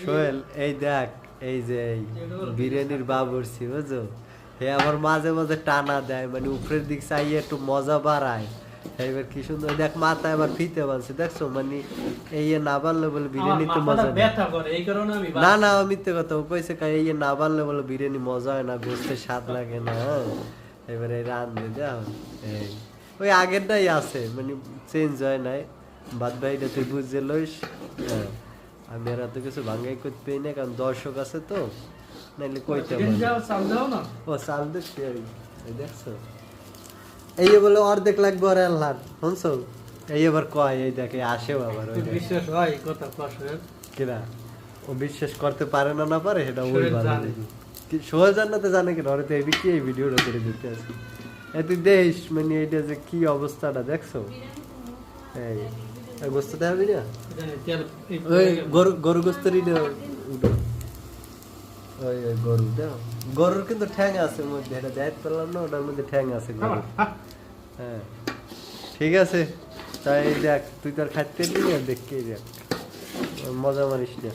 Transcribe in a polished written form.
সোহেল এই দেখ, এই যে এই বিরিয়ানির বাবুর্চি বুঝছো, হে আমার মাঝে মাঝে টানা দেয়, মানে উপরের দিক চাইয়ে একটু মজা বাড়ায়। এবার কি সুন্দর দেখ, মাথা এবার ফিতে বানছে দেখছো, মানে এই না বানলে বলে বিরিয়ানি তো মজা নেই। না না ও মিথ্যে কথা, ও কইছে এই না বানলে বলে বিরিয়ানি মজা হয় না, গোস্তের স্বাদ লাগে না। এবারে রান্ধে দাও, এই ওই আগেরটাই আছে, মানে চেঞ্জ হয় নাই। বাদ ভাইটা তুই বুঝে লইস। হ্যাঁ, আমি আর এত কিছু ভাঙ্গাই করতে পারি না, কারণ দর্শক আছে তো, নাইলে কইতে ও চাল দেখছি আর দেখছো, এই বলে অর্ধেক লাগবে আর আল্লাহ শুনছো, এই এবার কয় এই দেখে আসেও আবার ওই বিশ্বাস হয় কথা কষের কিনা, ও বিশ্বাস করতে পারে না না পারে সেটা ওই ভালো। সোহেল জান্নাতে জানে কিনা, ওরে তো এদিকে এই ভিডিওটা করে দিতে আছে। তুই দেখ মানে এইটা যে কি অবস্থাটা দেখছো, এই গোস্ত দেখাবি না, ওই গরু গোস্তের ওই গরু দাও, গরুর কিন্তু ঠ্যাং আছে মধ্যে, এটা দেখতে পেলাম না, ওটার মধ্যে ঠ্যাং আছে গরু। হ্যাঁ ঠিক আছে, তাই দেখ তুই তোর খাইতে নিয়ে দেখ, দেখ মজা মারিস না।